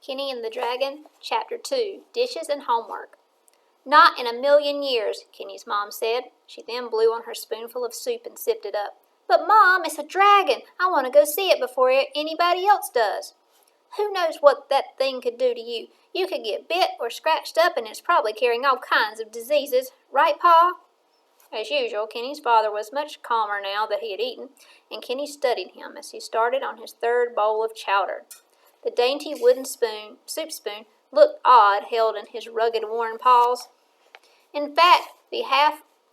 Kenny and the Dragon, Chapter 2, Dishes and Homework. Not in a million years, Kenny's mom said. She then blew on her spoonful of soup and sipped it up. But Mom, it's a dragon. I want to go see it before anybody else does. Who knows what that thing could do to you? You could get bit or scratched up, and it's probably carrying all kinds of diseases. Right, Pa? As usual, Kenny's father was much calmer now that he had eaten, and Kenny studied him as he started on his third bowl of chowder. The dainty wooden soup spoon, looked odd held in his rugged, worn paws. In fact, the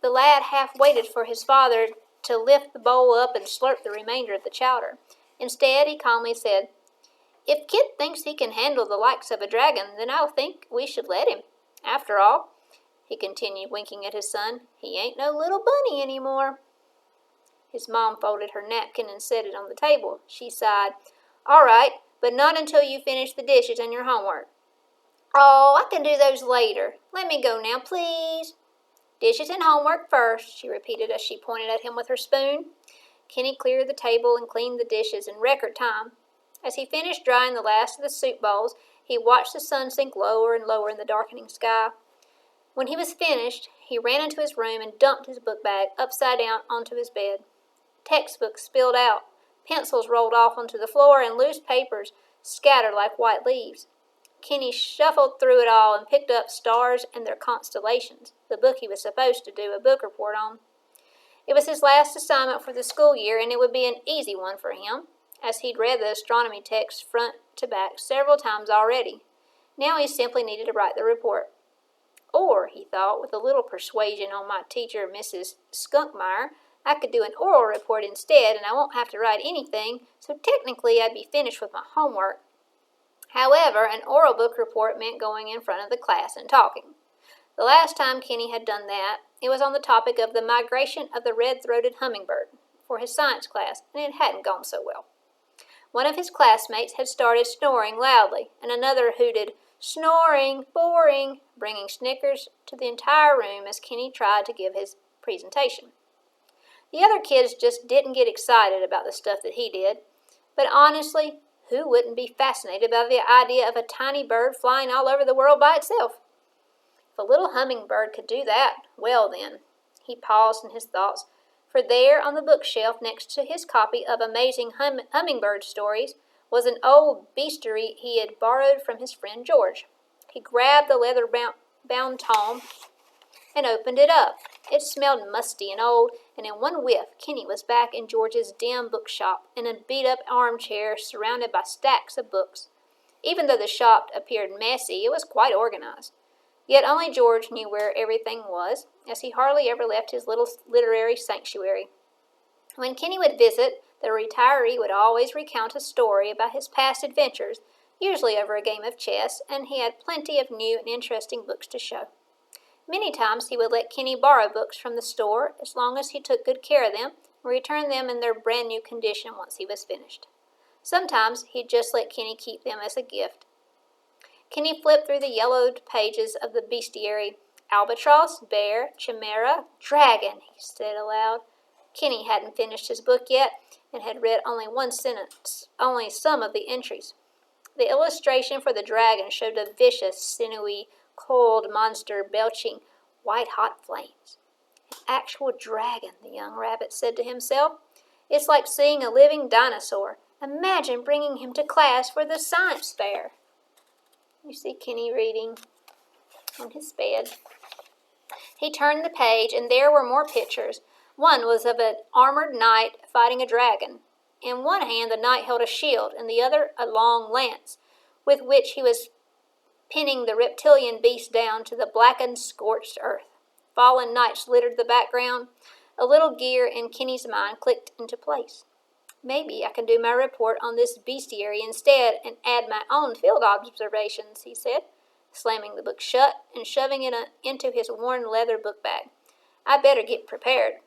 lad half waited for his father to lift the bowl up and slurp the remainder of the chowder. Instead, he calmly said, "If Kit thinks he can handle the likes of a dragon, then I think we should let him. After all," he continued, winking at his son, "he ain't no little bunny any more." His mom folded her napkin and set it on the table. She sighed. "All right, but not until you finish the dishes and your homework." "Oh, I can do those later. Let me go now, please." "Dishes and homework first," she repeated as she pointed at him with her spoon. Kenny cleared the table and cleaned the dishes in record time. As he finished drying the last of the soup bowls, he watched the sun sink lower and lower in the darkening sky. When he was finished, he ran into his room and dumped his book bag upside down onto his bed. Textbooks spilled out, pencils rolled off onto the floor, and loose papers scattered like white leaves. Kenny shuffled through it all and picked up Stars and Their Constellations, the book he was supposed to do a book report on. It was his last assignment for the school year, and it would be an easy one for him, as he'd read the astronomy text front to back several times already. Now he simply needed to write the report. Or, he thought, with a little persuasion on my teacher, Mrs. Skunkmeyer, I could do an oral report instead, and I won't have to write anything, so technically I'd be finished with my homework. However, an oral book report meant going in front of the class and talking. The last time Kenny had done that, it was on the topic of the migration of the red-throated hummingbird for his science class, and it hadn't gone so well. One of his classmates had started snoring loudly, and another hooted, "Snoring! Boring!" bringing snickers to the entire room as Kenny tried to give his presentation. The other kids just didn't get excited about the stuff that he did, but honestly, who wouldn't be fascinated by the idea of a tiny bird flying all over the world by itself? If a little hummingbird could do that, well then. He paused in his thoughts, for there on the bookshelf next to his copy of Amazing Hummingbird Stories was an old bestiary he had borrowed from his friend George. He grabbed the leather-bound tome and opened it up. It smelled musty and old, and in one whiff, Kenny was back in George's dim bookshop, in a beat-up armchair surrounded by stacks of books. Even though the shop appeared messy, it was quite organized. Yet only George knew where everything was, as he hardly ever left his little literary sanctuary. When Kenny would visit, the retiree would always recount a story about his past adventures, usually over a game of chess, and he had plenty of new and interesting books to show. Many times he would let Kenny borrow books from the store as long as he took good care of them and returned them in their brand new condition once he was finished. Sometimes he'd just let Kenny keep them as a gift. Kenny flipped through the yellowed pages of the bestiary. "Albatross, bear, chimera, dragon," he said aloud. Kenny hadn't finished his book yet and had read only one sentence, only some of the entries. The illustration for the dragon showed a vicious, sinewy, coiled monster belching white-hot flames. "An actual dragon," the young rabbit said to himself. "It's like seeing a living dinosaur. Imagine bringing him to class for the science fair." You see Kenny reading on his bed. He turned the page, and there were more pictures. One was of an armored knight fighting a dragon. In one hand the knight held a shield, and the other a long lance, with which he was pinning the reptilian beast down to the blackened, scorched earth. Fallen knights littered the background. A little gear in Kenny's mind clicked into place. "Maybe I can do my report on this bestiary instead and add my own field observations," he said, slamming the book shut and shoving it into his worn leather book bag. "I better get prepared."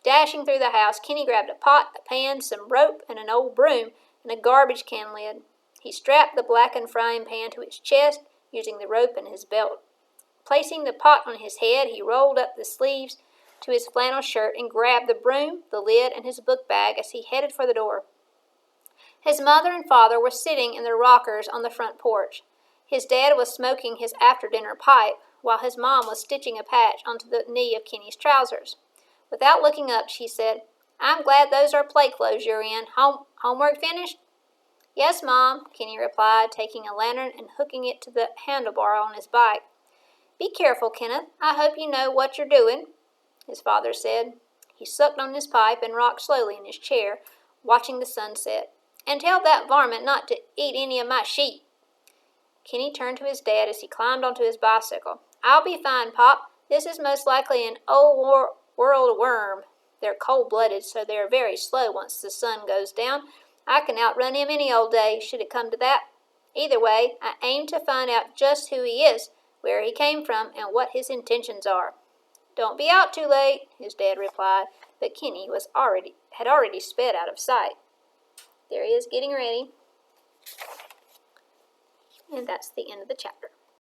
Dashing through the house, Kenny grabbed a pot, a pan, some rope, and an old broom, and a garbage can lid. He strapped the blackened frying pan to his chest, using the rope in his belt. Placing the pot on his head, he rolled up the sleeves to his flannel shirt and grabbed the broom, the lid, and his book bag as he headed for the door. His mother and father were sitting in their rockers on the front porch. His dad was smoking his after-dinner pipe, while his mom was stitching a patch onto the knee of Kenny's trousers. Without looking up, she said, "I'm glad those are play clothes you're in. Homework finished?" "Yes, Mom," Kenny replied, taking a lantern and hooking it to the handlebar on his bike. "Be careful, Kenneth. I hope you know what you're doing," his father said. He sucked on his pipe and rocked slowly in his chair, watching the sunset. "And tell that varmint not to eat any of my sheep." Kenny turned to his dad as he climbed onto his bicycle. "I'll be fine, Pop. This is most likely an old world worm. They're cold-blooded, so they're very slow once the sun goes down. I can outrun him any old day, should it come to that. Either way, I aim to find out just who he is, where he came from, and what his intentions are." "Don't be out too late," his dad replied, but Kenny had already sped out of sight. There he is getting ready. And that's the end of the chapter.